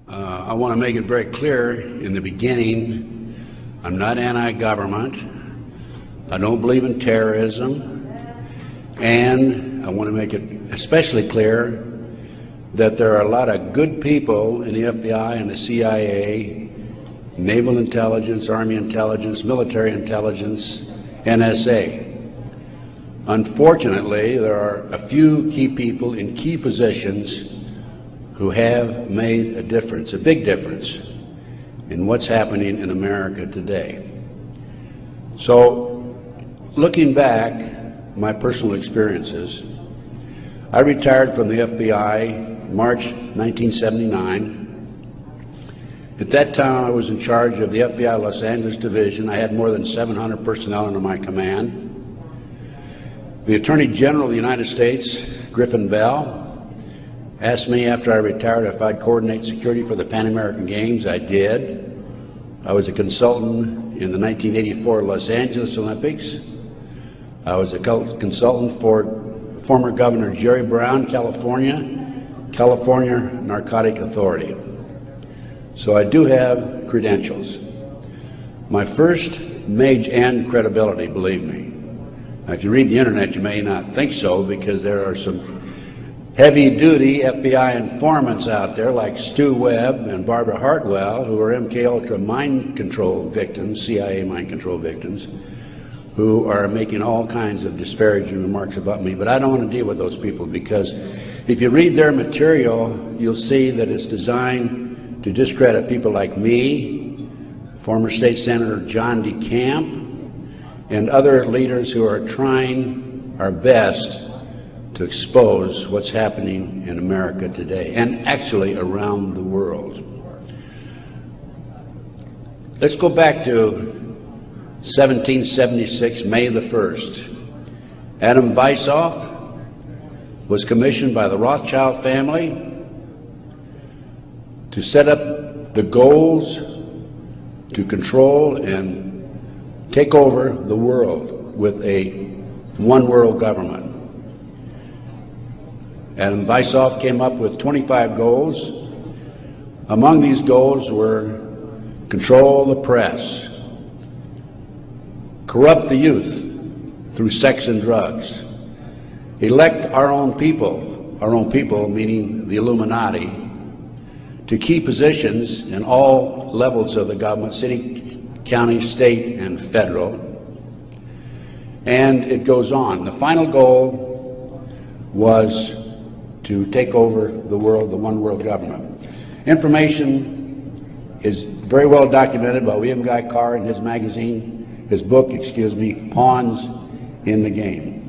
I want to make it very clear in the beginning, I'm not anti-government. I don't believe in terrorism. And I want to make it especially clear that there are a lot of good people in the FBI and the CIA, naval intelligence, army intelligence, military intelligence, NSA. Unfortunately, there are a few key people in key positions who have made a difference, a big difference, in what's happening in America today. So, looking back, my personal experiences, I retired from the FBI March 1979. At that time, I was in charge of the FBI Los Angeles Division. I had more than 700 personnel under my command. The Attorney General of the United States, Griffin Bell, asked me after I retired if I'd coordinate security for the Pan American Games. I did. I was a consultant in the 1984 Los Angeles Olympics. I was a consultant for former Governor Jerry Brown, California Narcotic Authority. So I do have credentials. My first major, and credibility, believe me. Now, if you read the internet, you may not think so, because there are some heavy-duty FBI informants out there like Stu Webb and Barbara Hartwell, who are MKUltra mind control victims, CIA mind control victims, who are making all kinds of disparaging remarks about me. But I don't want to deal with those people, because if you read their material, you'll see that it's designed to discredit people like me, former State Senator John DeCamp, and other leaders who are trying our best to expose what's happening in America today, and actually around the world. Let's go back to 1776, May the 1st. Adam Weishaupt was commissioned by the Rothschild family to set up the goals to control and take over the world with a one world government. Adam Weishaupt came up with 25 goals. Among these goals were control the press, corrupt the youth through sex and drugs, elect our own people meaning the Illuminati, to key positions in all levels of the government, city, county, state, and federal. And it goes on. The final goal was to take over the world, the one world government. Information is very well documented by William Guy Carr in his magazine, his book, Pawns in the Game.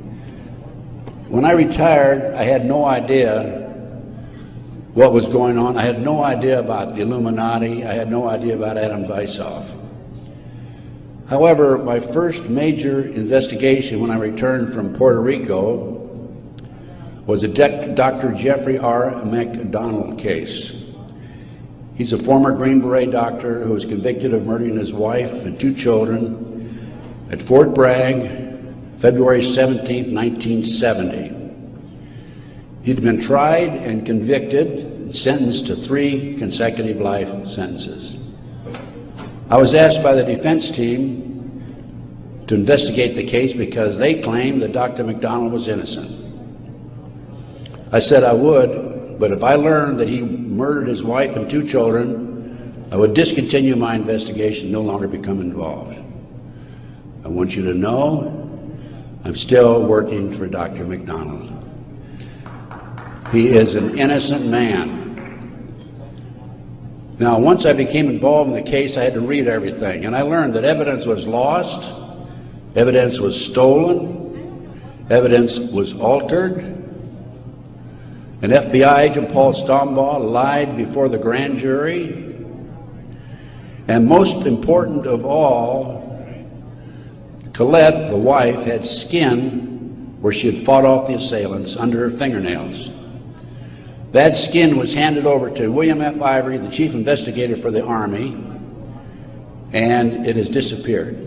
When I retired, I had no idea what was going on. I had no idea about the Illuminati. I had no idea about Adam Weishaupt. However, my first major investigation when I returned from Puerto Rico was a Dr. Jeffrey R. McDonald case. He's a former Green Beret doctor who was convicted of murdering his wife and 2 children at Fort Bragg, February 17, 1970. He'd been tried and convicted and sentenced to 3 consecutive life sentences. I was asked by the defense team to investigate the case because they claimed that Dr. McDonald was innocent. I said I would, but if I learned that he murdered his wife and 2 children, I would discontinue my investigation, no longer become involved. I want you to know I'm still working for Dr. McDonald. He is an innocent man. Now, once I became involved in the case, I had to read everything, and I learned that evidence was lost, evidence was stolen, evidence was altered. An FBI agent, Paul Stombaugh, lied before the grand jury. And most important of all, Colette, the wife, had skin where she had fought off the assailants under her fingernails. That skin was handed over to William F. Ivory, the chief investigator for the Army, and it has disappeared.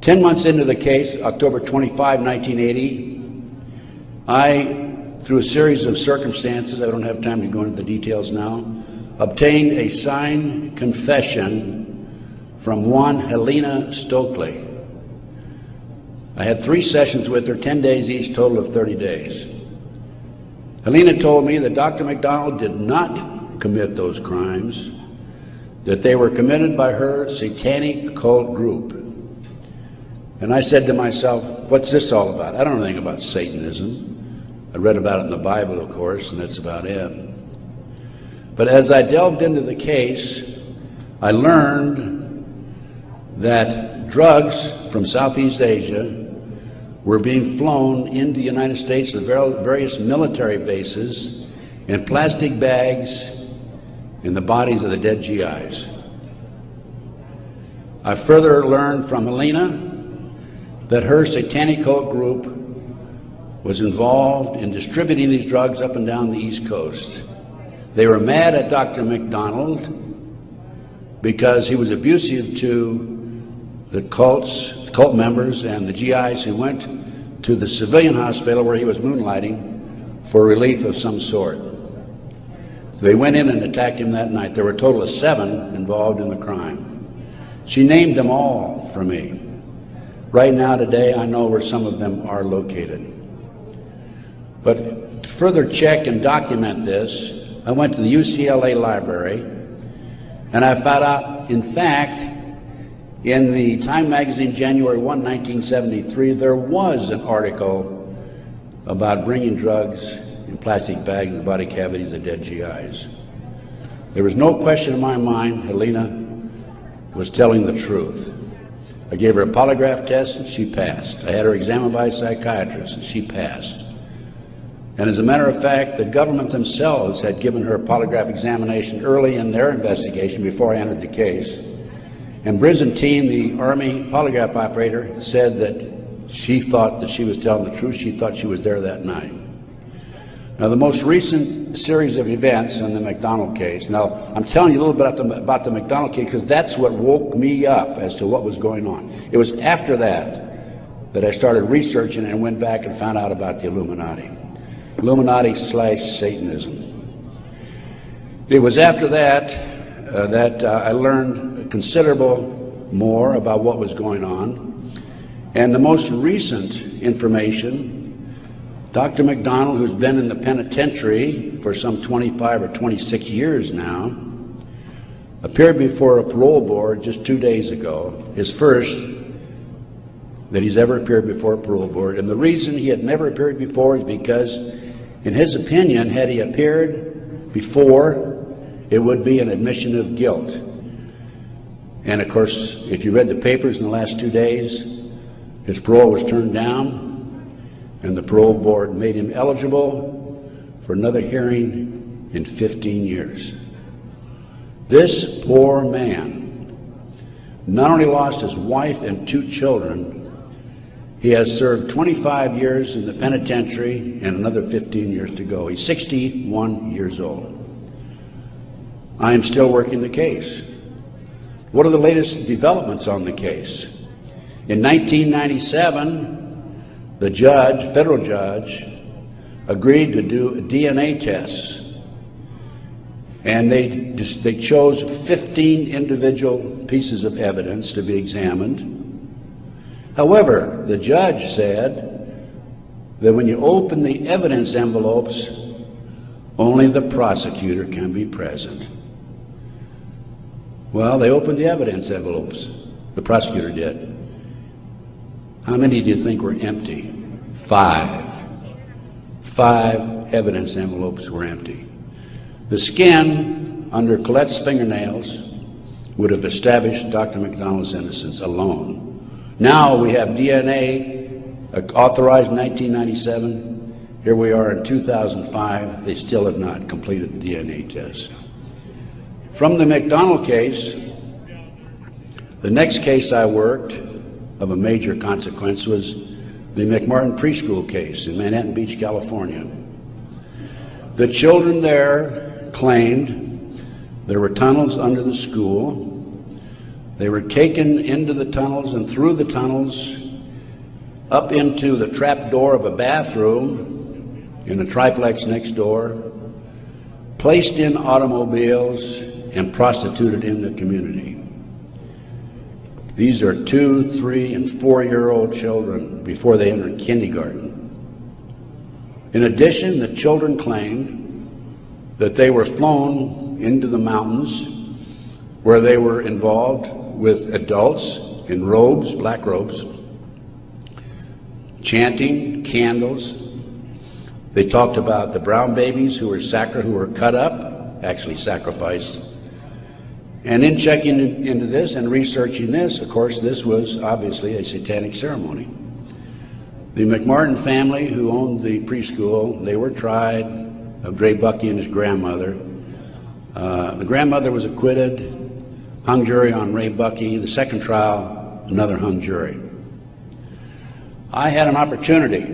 10 months into the case, October 25, 1980, I through a series of circumstances, I don't have time to go into the details now, obtained a signed confession from one Helena Stokely. I had 3 sessions with her, 10 days each, total of 30 days. Helena told me that Dr. McDonald did not commit those crimes, that they were committed by her satanic cult group. And I said to myself, what's this all about? I don't know anything about Satanism. I read about it in the Bible, of course, and that's about it. But as I delved into the case, I learned that drugs from Southeast Asia were being flown into the United States to various military bases in plastic bags in the bodies of the dead GIs. I further learned from Helena that her satanic cult group was involved in distributing these drugs up and down the East Coast. They were mad at Dr. McDonald because he was abusive to the cult members and the GIs who went to the civilian hospital where he was moonlighting for relief of some sort. So they went in and attacked him that night. There were a total of 7 involved in the crime. She named them all for me. Right now, today, I know where some of them are located. But to further check and document this, I went to the UCLA library, and I found out, in fact, in the Time magazine, January 1, 1973, there was an article about bringing drugs in plastic bags in the body cavities of dead GIs. There was no question in my mind Helena was telling the truth. I gave her a polygraph test, and she passed. I had her examined by a psychiatrist, and she passed. And as a matter of fact, the government themselves had given her a polygraph examination early in their investigation before I entered the case. And Byzantine, the Army polygraph operator, said that she thought that she was telling the truth. She thought she was there that night. Now, the most recent series of events in the McDonald case. Now, I'm telling you a little bit about the McDonald case because that's what woke me up as to what was going on. It was after that I started researching and went back and found out about the Illuminati. Illuminati/Satanism. It was after that I learned considerable more about what was going on. And the most recent information, Dr. McDonald, who's been in the penitentiary for some 25 or 26 years now, appeared before a parole board just 2 days ago, his first that he's ever appeared before a parole board. And the reason he had never appeared before is because, in his opinion, had he appeared before, it would be an admission of guilt. And of course, if you read the papers in the last 2 days, his parole was turned down, and the parole board made him eligible for another hearing in 15 years. This poor man not only lost his wife and 2 children, he has served 25 years in the penitentiary and another 15 years to go. He's 61 years old. I am still working the case. What are the latest developments on the case? In 1997, the judge, federal judge, agreed to do DNA tests. And they chose 15 individual pieces of evidence to be examined. However, the judge said that when you open the evidence envelopes, only the prosecutor can be present. Well, they opened the evidence envelopes. The prosecutor did. How many do you think were empty? 5. 5 evidence envelopes were empty. The skin under Colette's fingernails would have established Dr. McDonald's innocence alone. Now we have DNA authorized in 1997. Here we are in 2005. They still have not completed the DNA test. From the McDonald case, the next case I worked of a major consequence was the McMartin preschool case in Manhattan Beach, California. The children there claimed there were tunnels under the school. They were taken into the tunnels and through the tunnels up into the trap door of a bathroom in a triplex next door, placed in automobiles, and prostituted in the community. These are 2-, 3-, and 4-year-old children before they entered kindergarten. In addition, the children claimed that they were flown into the mountains where they were involved with adults in robes, black robes, chanting, candles. They talked about the brown babies who were cut up, actually sacrificed. And in checking into this and researching this, of course, this was obviously a satanic ceremony. The McMartin family, who owned the preschool, they were tried of Ray Bucky and his grandmother. The grandmother was acquitted, hung jury on Ray Bucky. The second trial, another hung jury. I had an opportunity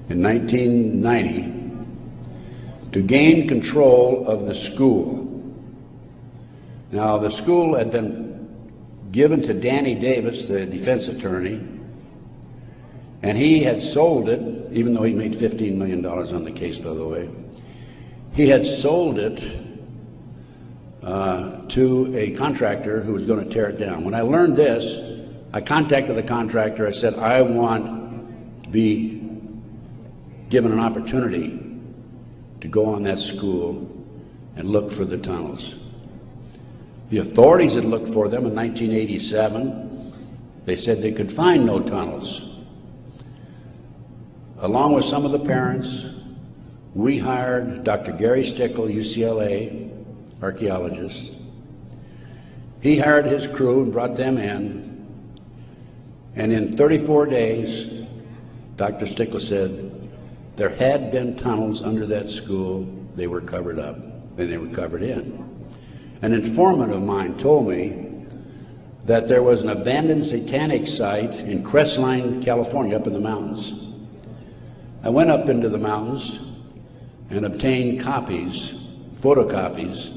in 1990 to gain control of the school. Now, the school had been given to Danny Davis, the defense attorney, and he had sold it, even though he made $15 million on the case, by the way. He had sold it to a contractor who was going to tear it down. When I learned this, I contacted the contractor. I said, I want to be given an opportunity to go on that school and look for the tunnels. The authorities had looked for them in 1987. They said they could find no tunnels. Along with some of the parents, we hired Dr. Gary Stickle, UCLA archaeologist. He hired his crew and brought them in. And in 34 days, Dr. Stickle said there had been tunnels under that school. They were covered up, and they were covered in. An informant of mine told me that there was an abandoned satanic site in Crestline, California, up in the mountains. I went up into the mountains and obtained photographs,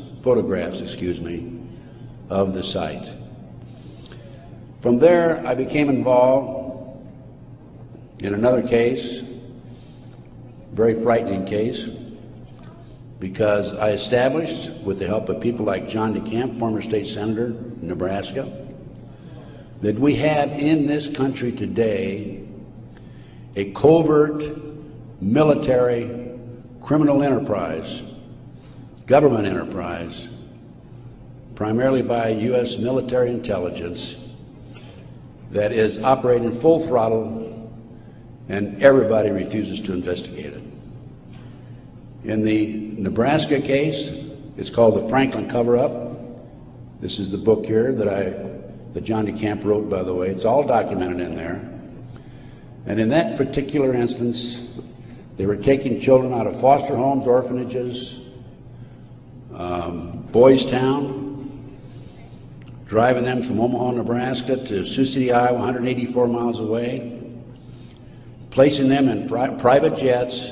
of the site. From there, I became involved in another case, very frightening case, because I established, with the help of people like John DeCamp, former state senator in Nebraska, that we have in this country today a covert military criminal enterprise, government enterprise, primarily by U.S. military intelligence, that is operating full throttle, and everybody refuses to investigate it. In the Nebraska case, it's called the Franklin Cover-Up. This is the book here that John DeCamp wrote, by the way. It's all documented in there. And in that particular instance, they were taking children out of foster homes, orphanages, Boys Town, driving them from Omaha, Nebraska to Sioux City, Iowa, 184 miles away, placing them in private jets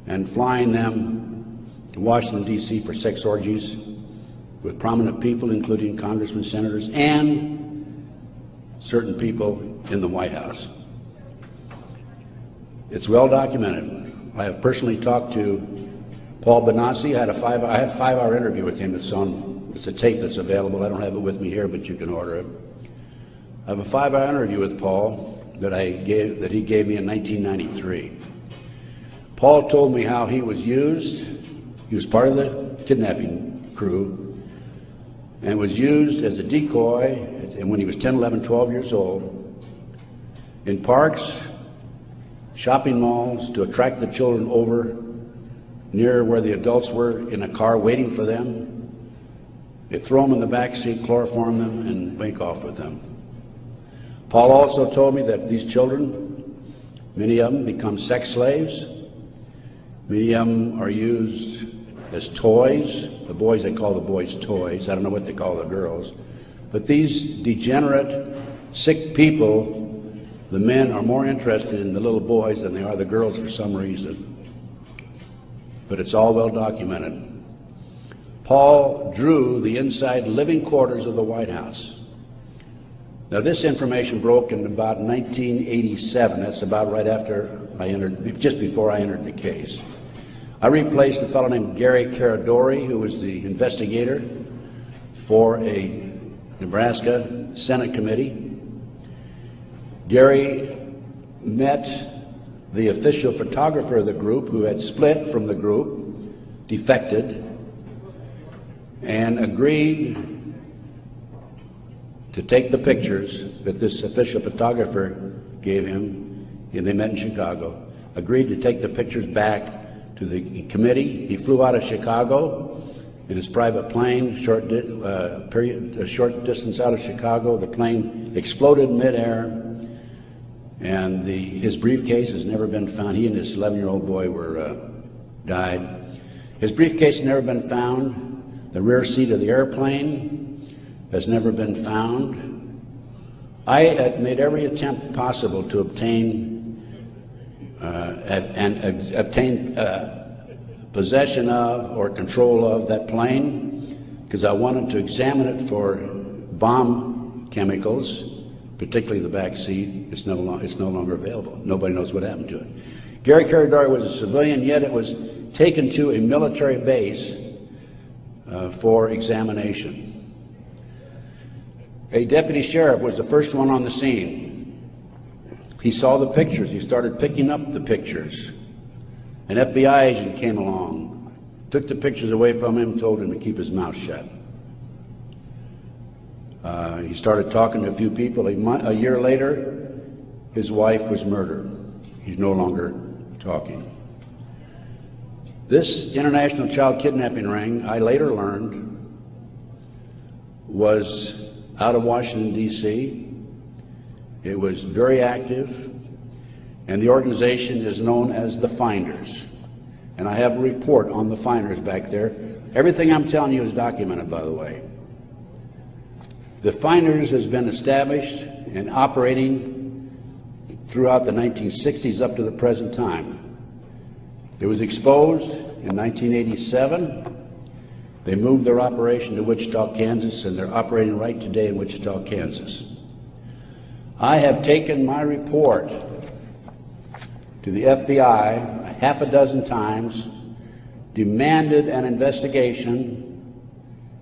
and flying them to Washington, D.C. for sex orgies with prominent people, including congressmen, senators, and certain people in the White House. It's well documented. I have personally talked to Paul Benassi. I had a 5-hour interview with him. It's a tape that's available. I don't have it with me here, but you can order it. I have a 5-hour interview with Paul that he gave me in 1993. Paul told me how he was used. He was part of the kidnapping crew and was used as a decoy when he was 10, 11, 12 years old in parks, shopping malls, to attract the children over near where the adults were in a car waiting for them. They throw them in the back seat, chloroform them, and make off with them. Paul also told me that these children, many of them become sex slaves. Many of them are used as toys. The boys, they call the boys toys. I don't know what they call the girls. But these degenerate, sick people, the men are more interested in the little boys than they are the girls for some reason. But it's all well documented. Paul drew the inside living quarters of the White House. Now, this information broke in about 1987. That's about right after I entered, just before I entered the case. I replaced a fellow named Gary Caradori, who was the investigator for a Nebraska Senate committee. Gary met the official photographer of the group, who had split from the group, defected, and agreed to take the pictures that this official photographer gave him, and they met in Chicago, agreed to take the pictures back to the committee. He flew out of Chicago in his private plane, a short distance out of Chicago. The plane exploded in midair, and his briefcase has never been found. He and his 11-year-old boy died. His briefcase has never been found. The rear seat of the airplane has never been found. I had made every attempt possible to obtain possession of or control of that plane, because I wanted to examine it for bomb chemicals, particularly the back seat. It's no longer available. Nobody knows what happened to it. Gary Caradori was a civilian, yet it was taken to a military base for examination. A deputy sheriff was the first one on the scene. He saw the pictures. He started picking up the pictures. An FBI agent came along, took the pictures away from him, told him to keep his mouth shut. He started talking to a few people. A year later, his wife was murdered. He's no longer talking. This international child kidnapping ring, I later learned, was out of Washington, D.C. It was very active, and the organization is known as the Finders. And I have a report on the Finders back there. Everything I'm telling you is documented, by the way. The Finders has been established and operating throughout the 1960s up to the present time. It was exposed in 1987. They moved their operation to Wichita, Kansas, and they're operating right today in Wichita, Kansas. I have taken my report to the FBI a half a dozen times, demanded an investigation,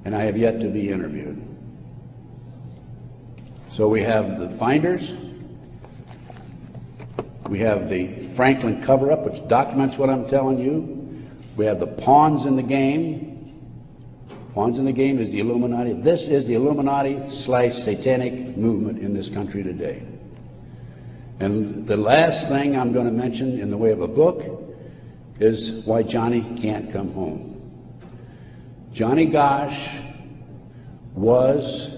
and I have yet to be interviewed. So we have the Finders, we have the Franklin cover-up, which documents what I'm telling you. We have the pawns in the game. Pawns in the game is the Illuminati. This is the Illuminati/satanic movement in this country today. And the last thing I'm going to mention in the way of a book is why Johnny can't come home. Johnny Gosch was,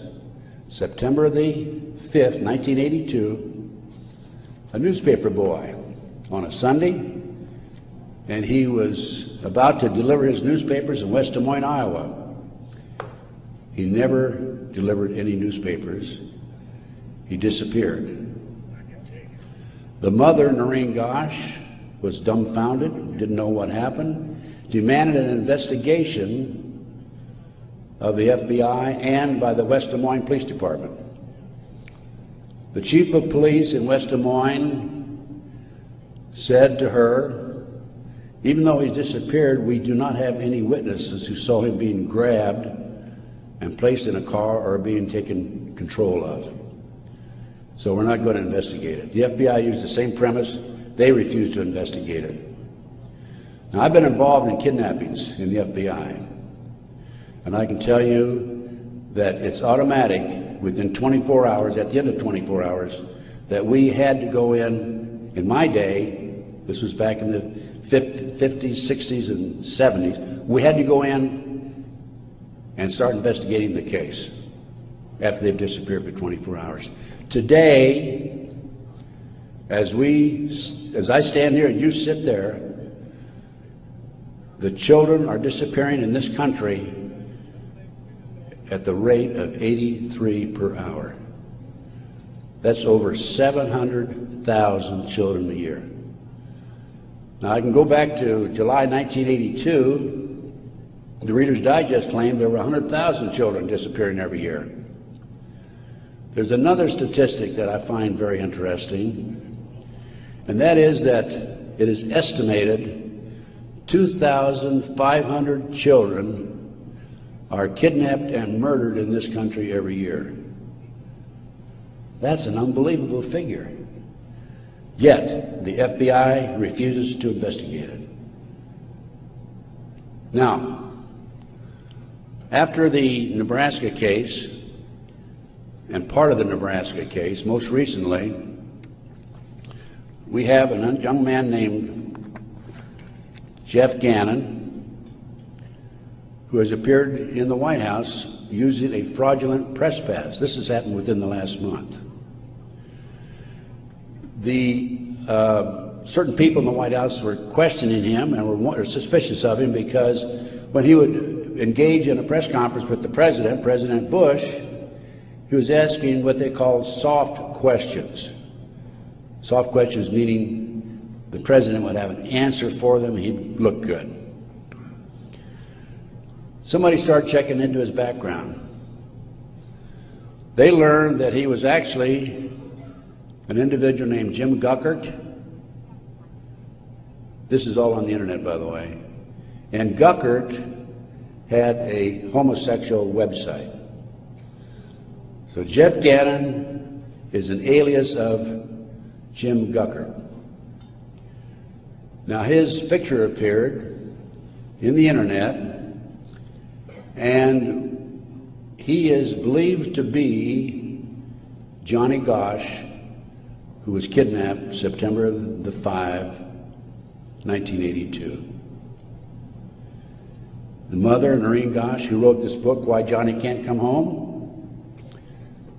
September the 5th, 1982, a newspaper boy on a Sunday, and he was about to deliver his newspapers in West Des Moines, Iowa. He never delivered any newspapers. He disappeared. The mother, Noreen Gosch, was dumbfounded, didn't know what happened, demanded an investigation of the FBI and by the West Des Moines Police Department. The chief of police in West Des Moines said to her, even though he's disappeared, we do not have any witnesses who saw him being grabbed and placed in a car or being taken control of. So we're not going to investigate it. The FBI used the same premise. They refused to investigate it. Now, I've been involved in kidnappings in the FBI, and I can tell you that it's automatic within 24 hours, at the end of 24 hours, that we had to go in my day, this was back in the 50s, 60s, and 70s, we had to go in and start investigating the case after they've disappeared for 24 hours. Today, as I stand here and you sit there, the children are disappearing in this country at the rate of 83 per hour. That's over 700,000 children a year. Now, I can go back to July 1982. The Reader's Digest claimed there were 100,000 children disappearing every year. There's another statistic that I find very interesting, and that is that it is estimated 2,500 children are kidnapped and murdered in this country every year. That's an unbelievable figure. Yet, the FBI refuses to investigate it. Now, after the Nebraska case, and part of the Nebraska case, most recently, we have a young man named Jeff Gannon, who has appeared in the White House using a fraudulent press pass. This has happened within the last month. Certain people in the White House were questioning him and were suspicious of him because when he would engage in a press conference with the president, President Bush, he was asking what they called soft questions. Soft questions meaning the president would have an answer for them, he'd look good. Somebody started checking into his background. They learned that he was actually an individual named Jim Guckert. This is all on the internet, by the way. And Guckert had a homosexual website. So Jeff Gannon is an alias of Jim Guckert. Now his picture appeared in the internet, and he is believed to be Johnny Gosch, who was kidnapped September the 5, 1982. The mother, Noreen Gosch, who wrote this book, Why Johnny Can't Come Home,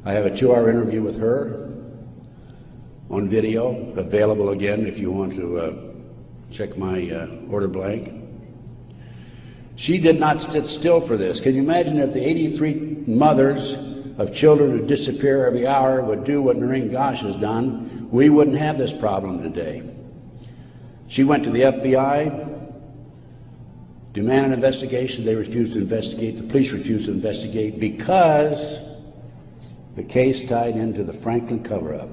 I have a 2-hour interview with her on video, available again if you want to check my order blank. She did not sit still for this. Can you imagine if the 83 mothers of children who disappear every hour would do what Noreen Gosch has done? We wouldn't have this problem today. She went to the FBI, demanded an investigation. They refused to investigate. The police refused to investigate because the case tied into the Franklin cover-up.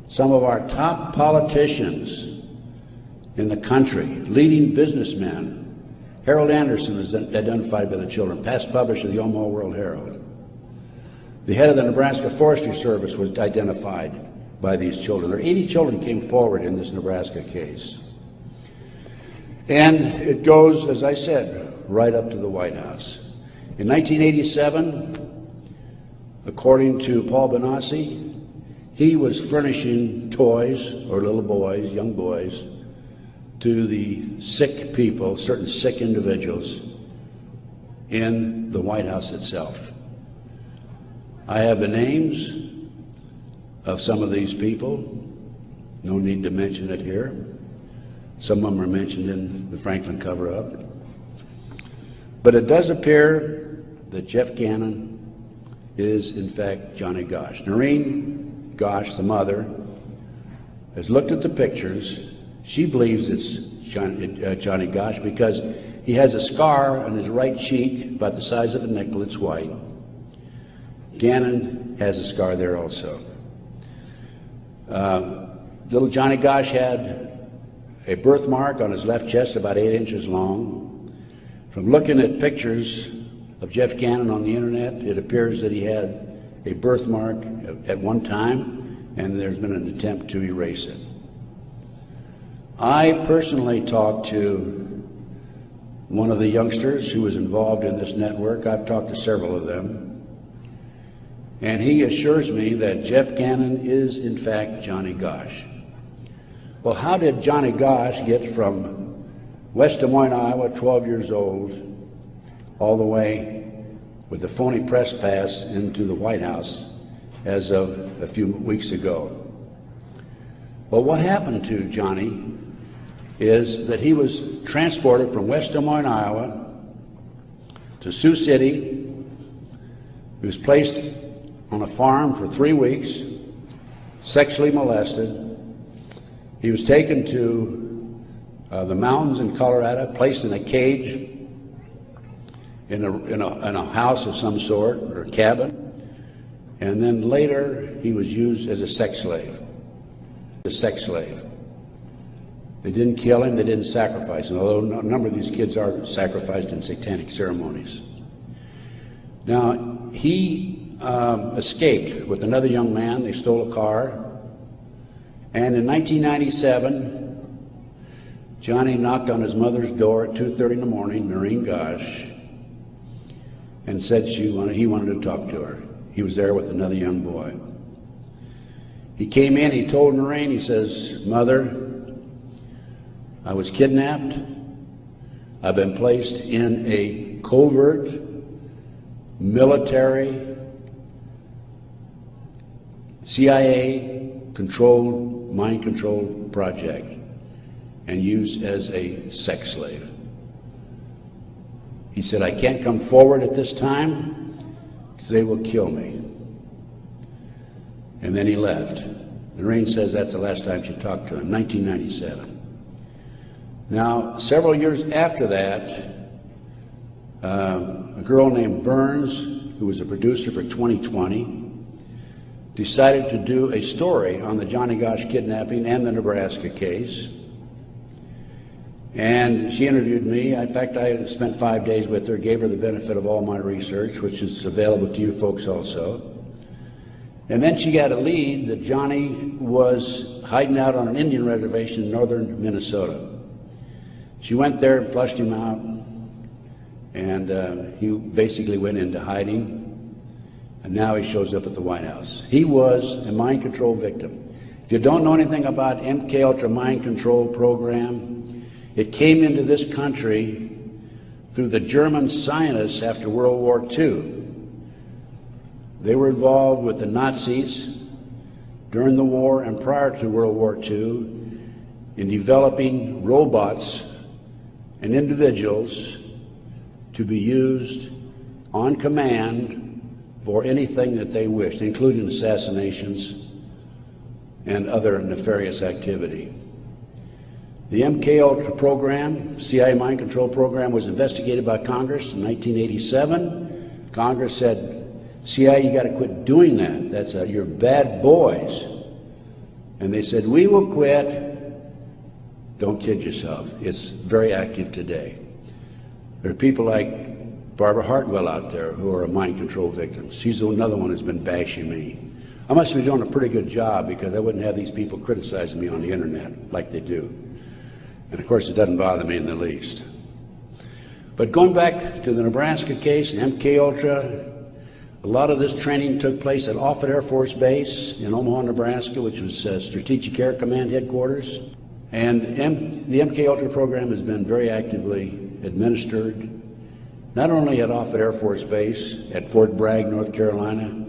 Some of our top politicians in the country, leading businessmen, Harold Anderson is identified by the children, past publisher of the Omaha World Herald. The head of the Nebraska Forestry Service was identified by these children. There 80 children came forward in this Nebraska case. And it goes, as I said, right up to the White House. In 1987, according to Paul Benassi, he was furnishing toys, or little boys, young boys, to the sick people, certain sick individuals, in the White House itself. I have the names of some of these people. No need to mention it here. Some of them are mentioned in the Franklin cover-up. But it does appear that Jeff Gannon is, in fact, Johnny Gosch. Noreen Gosch, the mother, has looked at the pictures. She believes it's Johnny Gosch because he has a scar on his right cheek about the size of a nickel. It's white. Gannon has a scar there also. Little Johnny Gosch had a birthmark on his left chest about 8 inches long. From looking at pictures of Jeff Gannon on the internet, it appears that he had a birthmark at one time, and there's been an attempt to erase it. I personally talked to one of the youngsters who was involved in this network. I've talked to several of them. And he assures me that Jeff Gannon is, in fact, Johnny Gosch. Well, how did Johnny Gosch get from West Des Moines, Iowa, 12 years old, all the way with a phony press pass into the White House as of a few weeks ago? Well, what happened to Johnny is that he was transported from West Des Moines, Iowa to Sioux City. He was placed on a farm for 3 weeks, sexually molested. He was taken to the mountains in Colorado, placed in a cage in a house of some sort, or a cabin. And then later, he was used as a sex slave. A sex slave. They didn't kill him, they didn't sacrifice him, although a number of these kids are sacrificed in satanic ceremonies. Now, he escaped with another young man. They stole a car. And in 1997, Johnny knocked on his mother's door at 2:30 in the morning, Noreen Gosh, and said he wanted to talk to her. He was there with another young boy. He came in, he told Noreen, he says, "Mother, I was kidnapped. I've been placed in a covert military CIA-controlled, mind-controlled project and used as a sex slave." He said, "I can't come forward at this time because they will kill me." And then he left. Noreen says that's the last time she talked to him, 1997. Now, several years after that, a girl named Burns, who was a producer for 2020, decided to do a story on the Johnny Gosch kidnapping and the Nebraska case. And she interviewed me. In fact, I spent 5 days with her, gave her the benefit of all my research, which is available to you folks also. And then she got a lead that Johnny was hiding out on an Indian reservation in northern Minnesota. She went there and flushed him out, and he basically went into hiding, and now he shows up at the White House. He was a mind control victim. If you don't know anything about MKUltra mind control program, it came into this country through the German scientists after World War II. They were involved with the Nazis during the war and prior to World War II in developing robots and individuals to be used on command for anything that they wished, including assassinations and other nefarious activity. The MKUltra program, CIA mind control program, was investigated by Congress in 1987. Congress said, CIA, you got to quit doing that. You're bad boys. And they said, we will quit. Don't kid yourself. It's very active today. There are people like Barbara Hartwell out there who are mind control victims. She's another one who's been bashing me. I must be doing a pretty good job because I wouldn't have these people criticizing me on the internet like they do. And of course, it doesn't bother me in the least. But going back to the Nebraska case and MKUltra, a lot of this training took place at Offutt Air Force Base in Omaha, Nebraska, which was Strategic Air Command headquarters. And the MKUltra program has been very actively administered, not only at Offutt Air Force Base, at Fort Bragg, North Carolina,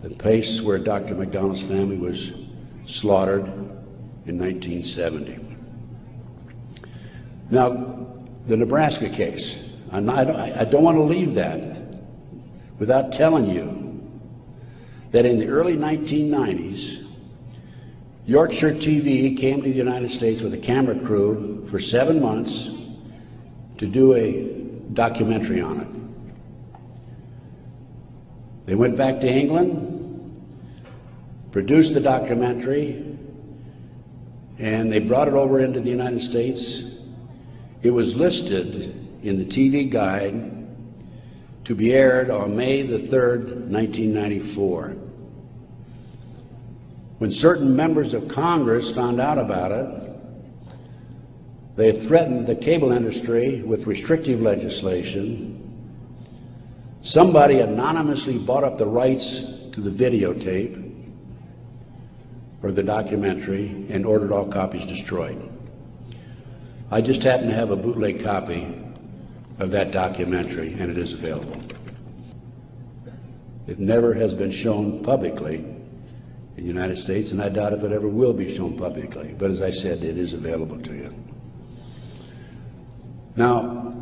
the place where Dr. McDonald's family was slaughtered in 1970. Now, the Nebraska case, I don't want to leave that without telling you that in the early 1990s, Yorkshire TV came to the United States with a camera crew for 7 months to do a documentary on it. They went back to England, produced the documentary, and they brought it over into the United States. It was listed in the TV Guide to be aired on May the 3rd, 1994. When certain members of Congress found out about it, they threatened the cable industry with restrictive legislation. Somebody anonymously bought up the rights to the videotape or the documentary and ordered all copies destroyed. I just happen to have a bootleg copy of that documentary, and it is available. It never has been shown publicly in the United States, and I doubt if it ever will be shown publicly. But as I said, it is available to you. Now,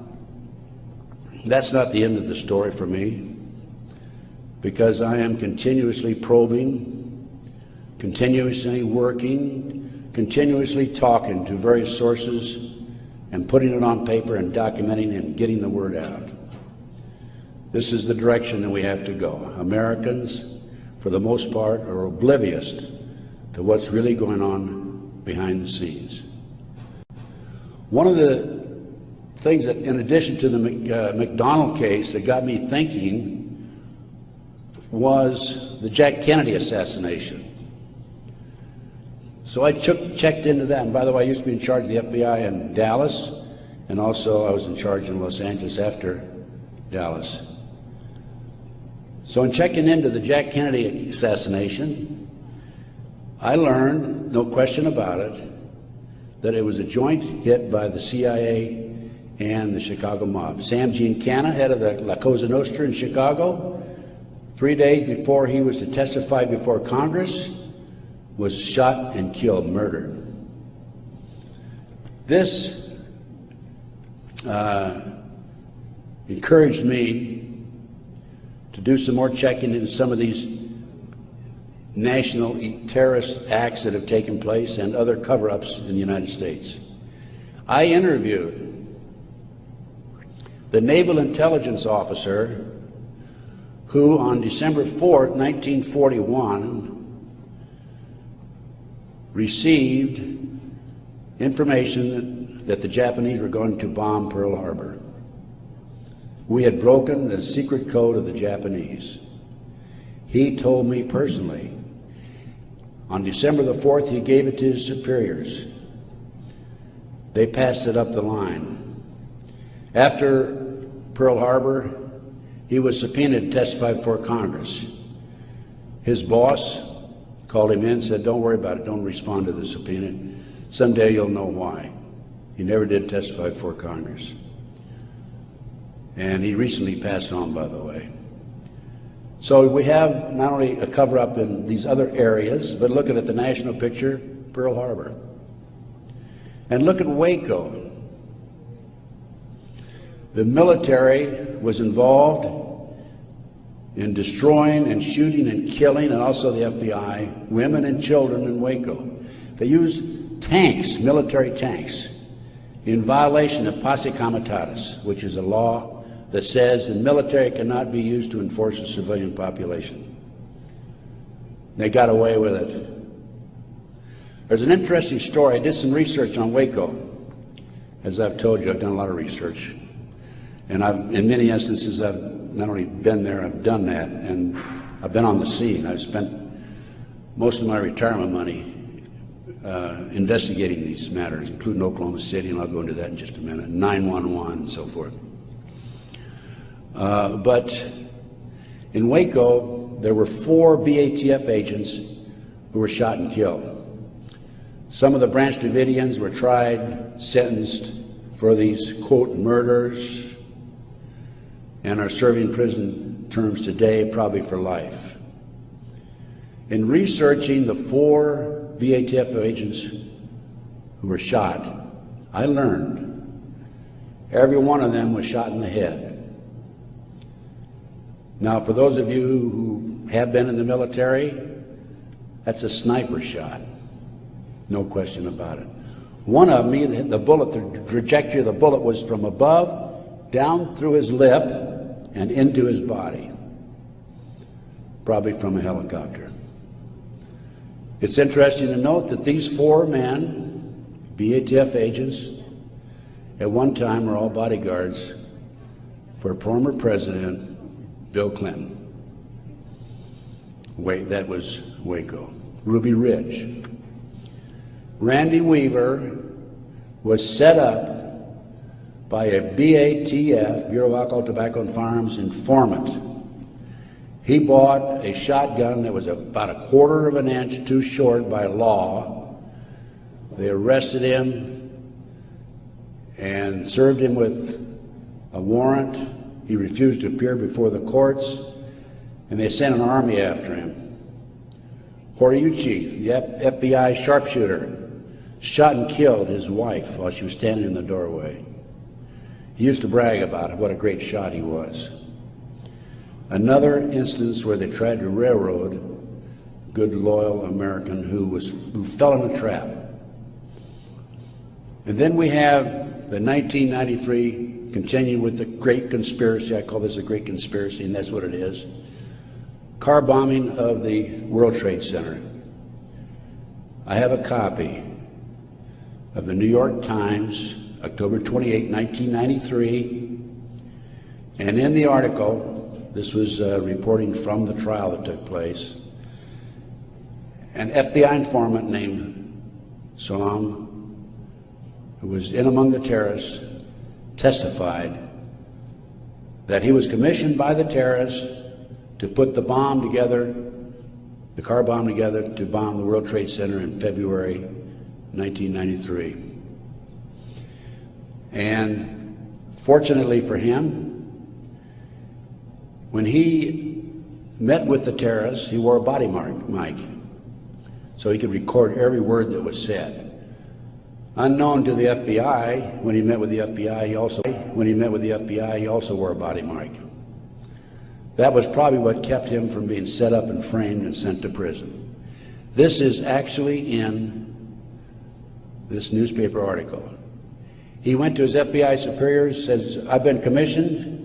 that's not the end of the story for me, because I am continuously probing, continuously working, continuously talking to various sources and putting it on paper and documenting and getting the word out. This is the direction that we have to go. Americans, for the most part, are oblivious to what's really going on behind the scenes. One of the things that, in addition to the McDonald case, that got me thinking was the Jack Kennedy assassination. So I checked into that. And by the way, I used to be in charge of the FBI in Dallas, and also I was in charge in Los Angeles after Dallas. So in checking into the Jack Kennedy assassination, I learned, no question about it, that it was a joint hit by the CIA and the Chicago mob. Sam Giancana, head of the La Cosa Nostra in Chicago, 3 days before he was to testify before Congress, was shot and killed, murdered. This encouraged me to do some more checking into some of these national terrorist acts that have taken place and other cover-ups in the United States. I interviewed the naval intelligence officer who on December 4th, 1941, received information that the Japanese were going to bomb Pearl Harbor. We had broken the secret code of the Japanese. He told me personally, on December the 4th, he gave it to his superiors. They passed it up the line. After Pearl Harbor, he was subpoenaed to testify before Congress. His boss called him in and said, "Don't worry about it, don't respond to the subpoena. Someday you'll know why." He never did testify before Congress. And he recently passed on, by the way. So we have not only a cover-up in these other areas, but looking at the national picture, Pearl Harbor. And look at Waco. The military was involved in destroying and shooting and killing, and also the FBI, women and children in Waco. They used tanks, military tanks, in violation of posse comitatus, which is a law that says the military cannot be used to enforce a civilian population. They got away with it. There's an interesting story. I did some research on Waco. As I've told you, I've done a lot of research. And in many instances, I've not only been there, I've done that, and I've been on the scene. I've spent most of my retirement money investigating these matters, including Oklahoma City, and I'll go into that in just a minute, 911 and so forth. But in Waco, there were 4 BATF agents who were shot and killed. Some of the Branch Davidians were tried, sentenced for these, quote, murders, and are serving prison terms today, probably for life. In researching the 4 BATF agents who were shot, I learned every one of them was shot in the head. Now, for those of you who have been in the military, that's a sniper shot. No question about it. One of them, the bullet, the trajectory of the bullet was from above, down through his lip, and into his body. Probably from a helicopter. It's interesting to note that these 4 men, BATF agents, at one time were all bodyguards for former President Bill Clinton. That was Waco. Ruby Ridge. Randy Weaver was set up by a BATF, Bureau of Alcohol, Tobacco, and Firearms informant. He bought a shotgun that was about a 1/4 of an inch too short by law. They arrested him and served him with a warrant. He refused to appear before the courts, and they sent an army after him. Horiuchi, the FBI sharpshooter, shot and killed his wife while she was standing in the doorway. He used to brag about it, what a great shot he was. Another instance where they tried to railroad a good, loyal American who fell in a trap. And then we have the 1993, continuing with the great conspiracy. I call this a great conspiracy, and that's what it is. car bombing of the World Trade Center. I have a copy of the New York Times, October 28, 1993, and in the article, this was reporting from the trial that took place, an FBI informant named Salam, who was in among the terrorists, testified that he was commissioned by the terrorists to put the bomb together, the car bomb together, to bomb the World Trade Center in February 1993. And fortunately for him, when he met with the terrorists, he wore a body mic, so he could record every word that was said. Unknown to the FBI, when he met with the FBI, he also wore a body mic. That was probably what kept him from being set up and framed and sent to prison. This is actually in this newspaper article. He went to his FBI superiors, says, I've been commissioned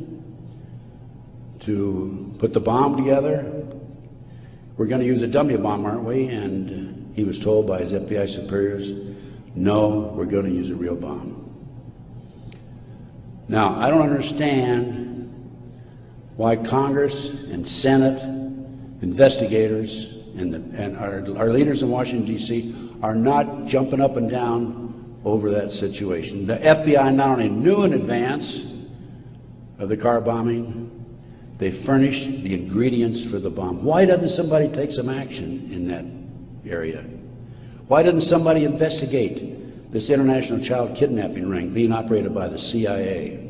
to put the bomb together. We're going to use a dummy bomb, aren't we? And he was told by his FBI superiors, no, we're going to use a real bomb. Now, I don't understand why Congress and Senate, investigators, and our leaders in Washington, D.C. are not jumping up and down over that situation. The FBI not only knew in advance of the car bombing, they furnished the ingredients for the bomb. Why doesn't somebody take some action in that area? Why doesn't somebody investigate this international child kidnapping ring being operated by the CIA?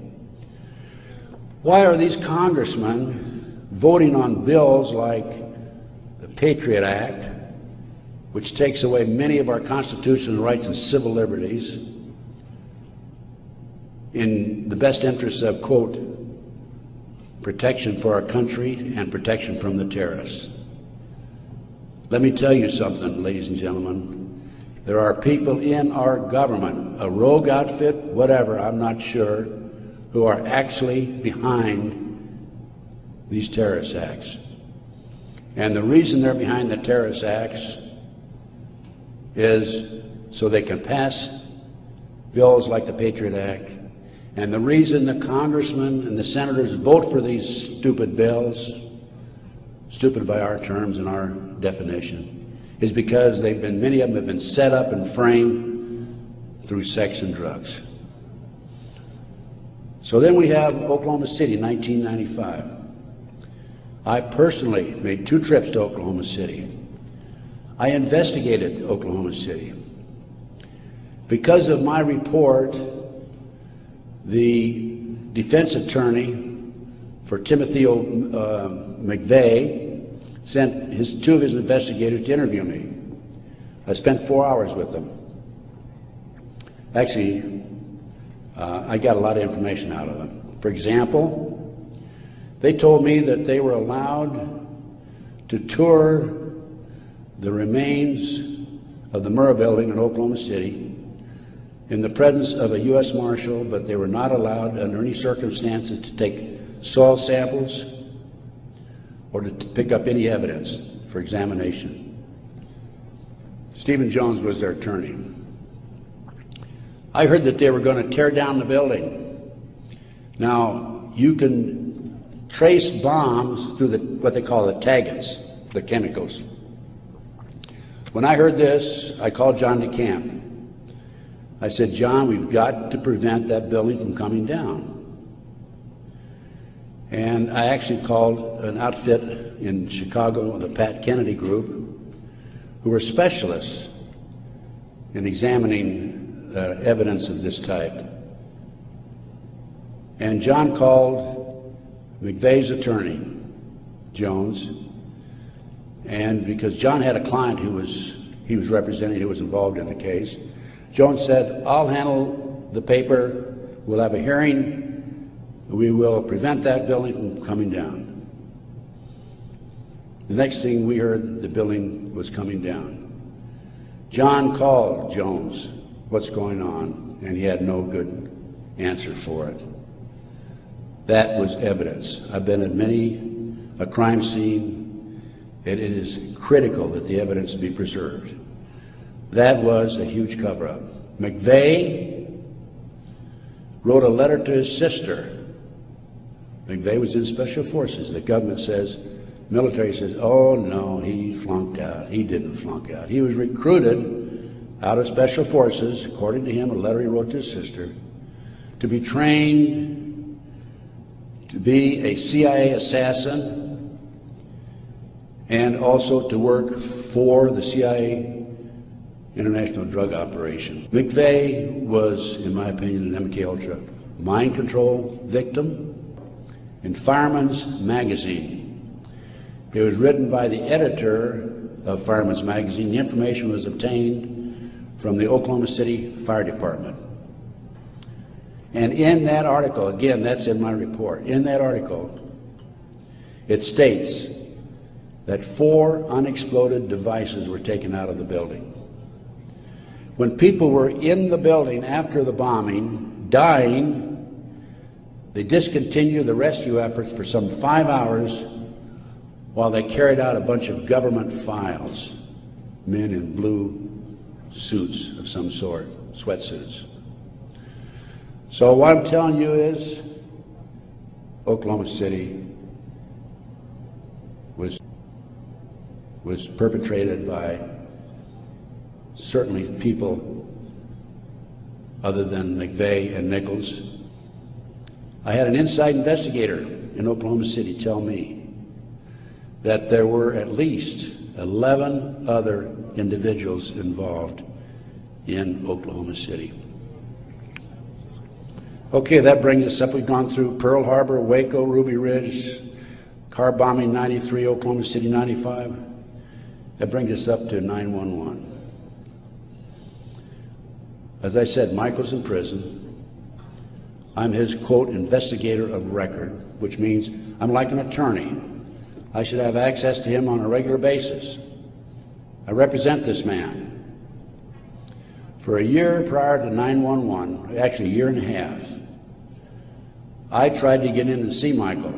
Why are these congressmen voting on bills like the Patriot Act, which takes away many of our constitutional rights and civil liberties in the best interests of, quote, protection for our country and protection from the terrorists? Let me tell you something, ladies and gentlemen. There are people in our government, a rogue outfit, whatever, I'm not sure, who are actually behind these terrorist acts. And the reason they're behind the terrorist acts is so they can pass bills like the Patriot Act. And the reason the congressmen and the senators vote for these stupid bills, stupid by our terms and our definition, is because many of them have been set up and framed through sex and drugs. So then we have Oklahoma City, 1995. I personally made 2 trips to Oklahoma City. I investigated Oklahoma City. Because of my report, the defense attorney for Timothy McVeigh sent 2 of his investigators to interview me. I spent 4 hours with them. Actually, I got a lot of information out of them. For example, they told me that they were allowed to tour the remains of the Murrah building in Oklahoma City in the presence of a U.S. Marshal, but they were not allowed under any circumstances to take soil samples or to pick up any evidence for examination. Stephen Jones was their attorney. I heard that they were going to tear down the building. Now, you can trace bombs through what they call the taggets, the chemicals. When I heard this, I called John DeCamp. I said, John, we've got to prevent that building from coming down. And I actually called an outfit in Chicago, the Pat Kennedy Group, who were specialists in examining evidence of this type. And John called McVeigh's attorney, Jones, and because John had a client he was representing who was involved in the case, Jones said, I'll handle the paper, we'll have a hearing, we will prevent that building from coming down. The next thing we heard, the building was coming down. John called Jones, what's going on? And he had no good answer for it. That was evidence. I've been at many a crime scene it is critical that the evidence be preserved. That was a huge cover-up. McVeigh wrote a letter to his sister. McVeigh was in Special Forces. The government says, military says, oh no, he flunked out. He didn't flunk out. He was recruited out of Special Forces, according to him, a letter he wrote to his sister, to be trained to be a CIA assassin and also to work for the CIA international drug operation. McVeigh was, in my opinion, an MK-Ultra mind control victim. In Fireman's Magazine, it was written by the editor of Fireman's Magazine. The information was obtained from the Oklahoma City Fire Department. And in that article, again, that's in my report, in that article, it states that 4 unexploded devices were taken out of the building. When people were in the building after the bombing, dying, they discontinued the rescue efforts for some 5 hours while they carried out a bunch of government files, men in blue suits of some sort, sweatsuits. So what I'm telling you is Oklahoma City was perpetrated by certainly people other than McVeigh and Nichols. I had an inside investigator in Oklahoma City tell me that there were at least 11 other individuals involved in Oklahoma City. Okay, that brings us up. We've gone through Pearl Harbor, Waco, Ruby Ridge, car bombing 93, Oklahoma City 95. That brings us up to 9/11. As I said, Michael's in prison. I'm his, quote, investigator of record, which means I'm like an attorney. I should have access to him on a regular basis. I represent this man. For a year prior to 9/11, actually a year and a half, I tried to get in and see Michael.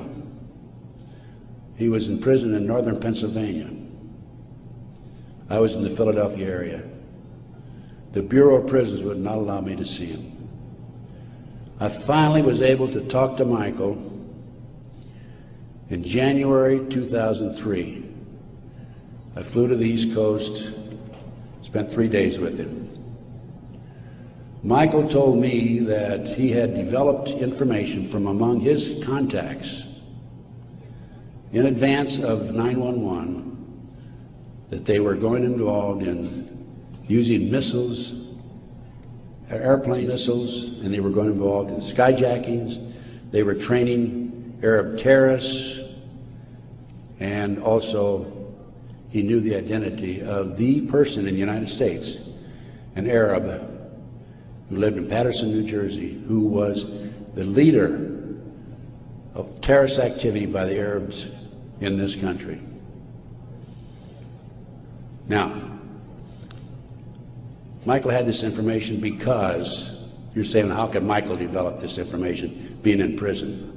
He was in prison in northern Pennsylvania. I was in the Philadelphia area. The Bureau of Prisons would not allow me to see him. I finally was able to talk to Michael in January 2003. I flew to the East Coast, spent 3 days with him. Michael told me that he had developed information from among his contacts in advance of 9/11 that they were going involved in using missiles, airplane missiles, and they were going involved in skyjackings. They were training Arab terrorists, and also he knew the identity of the person in the United States, an Arab who lived in Paterson, New Jersey, who was the leader of terrorist activity by the Arabs in this country. Now, Michael had this information because, you're saying, how could Michael develop this information being in prison?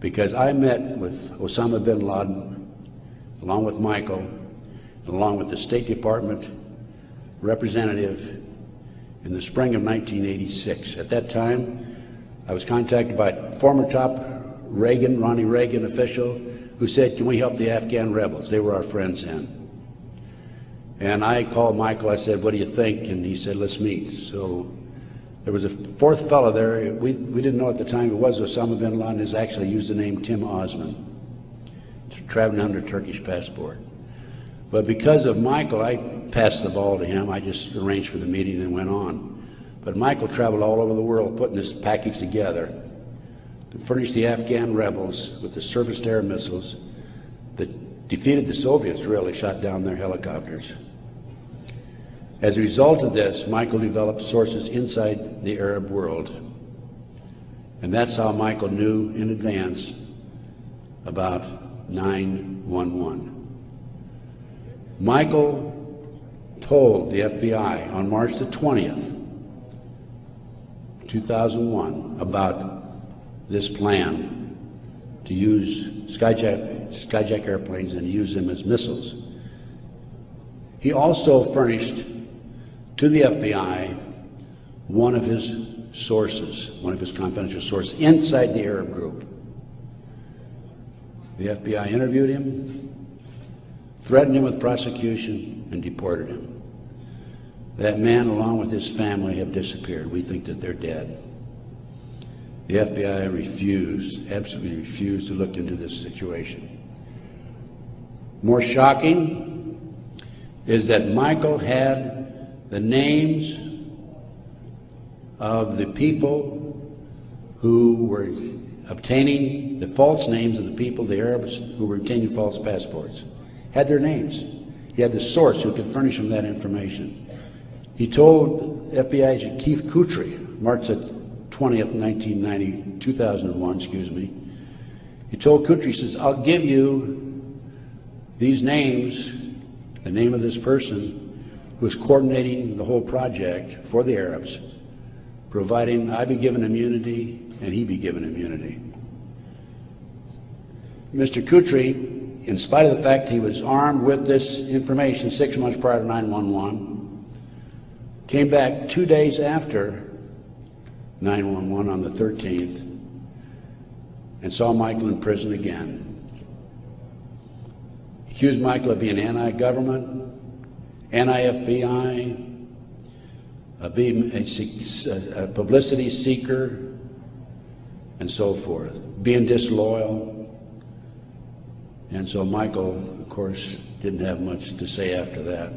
Because I met with Osama bin Laden, along with Michael, along with the State Department representative in the spring of 1986. At that time, I was contacted by a former top Ronnie Reagan official who said, can we help the Afghan rebels? They were our friends then. And I called Michael, I said, what do you think? And he said, let's meet. So there was a 4th fellow there. We didn't know at the time it was Osama bin Laden. Has actually used the name Tim Osman, traveling under Turkish passport. But because of Michael, I passed the ball to him. I just arranged for the meeting and went on. But Michael traveled all over the world putting this package together to furnish the Afghan rebels with the surface-to-air missiles that defeated the Soviets, really shot down their helicopters. As a result of this, Michael developed sources inside the Arab world. And that's how Michael knew in advance about 9/11. Michael told the FBI on March the 20th, 2001, about this plan to use skyjack airplanes and use them as missiles. He also furnished to the FBI one of his sources, one of his confidential sources inside the Arab group. The FBI interviewed him, threatened him with prosecution, and deported him. That man, along with his family, have disappeared. We think that they're dead. The FBI refused, absolutely refused to look into this situation. More shocking is that Michael had the names of the people who were obtaining the false names of the people, the Arabs who were obtaining false passports. Had their names. He had the source who could furnish him that information. He told FBI agent Keith Kutry, March 20th, 2001, excuse me. He told Kutry, he says, I'll give you these names, the name of this person who is coordinating the whole project for the Arabs, providing I be given immunity and he be given immunity. Mr. Kutry, in spite of the fact he was armed with this information 6 months prior to 9/11, came back 2 days after 9/11 on the 13th and saw Michael in prison again. Accused Michael of being anti-government, anti-FBI, being a publicity seeker, and so forth, being disloyal. And so Michael, of course, didn't have much to say after that.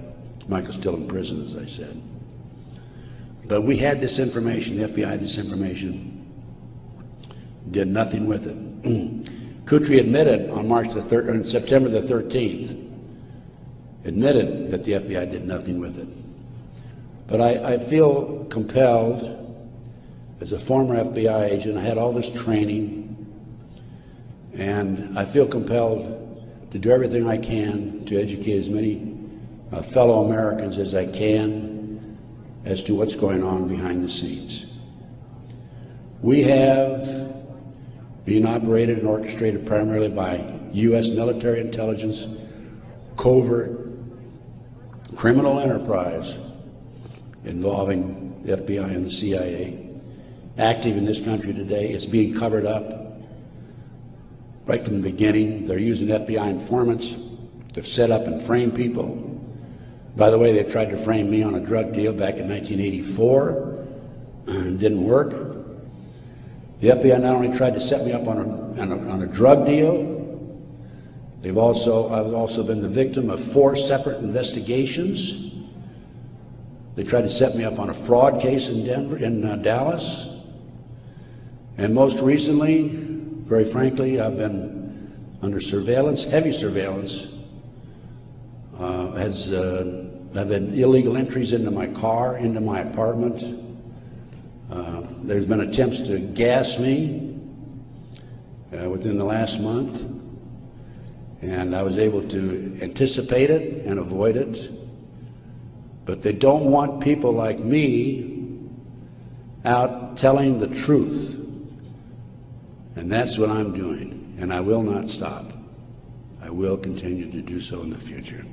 Michael's still in prison, as I said. But we had this information, the FBI had this information, did nothing with it. Kutry admitted on September the 13th, admitted that the FBI did nothing with it. But I feel compelled, as a former FBI agent, I had all this training, and I feel compelled to do everything I can to educate as many fellow Americans as I can as to what's going on behind the scenes. We have been operated and orchestrated primarily by U.S. military intelligence, covert criminal enterprise involving the FBI and the CIA, active in this country today. It's being covered up right from the beginning. They're using FBI informants to set up and frame people. By the way, they tried to frame me on a drug deal back in 1984. It didn't work. The FBI not only tried to set me up on a drug deal, I've also been the victim of 4 separate investigations. They tried to set me up on a fraud case in Dallas. And most recently, very frankly, I've been under surveillance, heavy surveillance. I've had illegal entries into my car, into my apartment. There's been attempts to gas me within the last month, and I was able to anticipate it and avoid it. But they don't want people like me out telling the truth. And that's what I'm doing, and I will not stop. I will continue to do so in the future.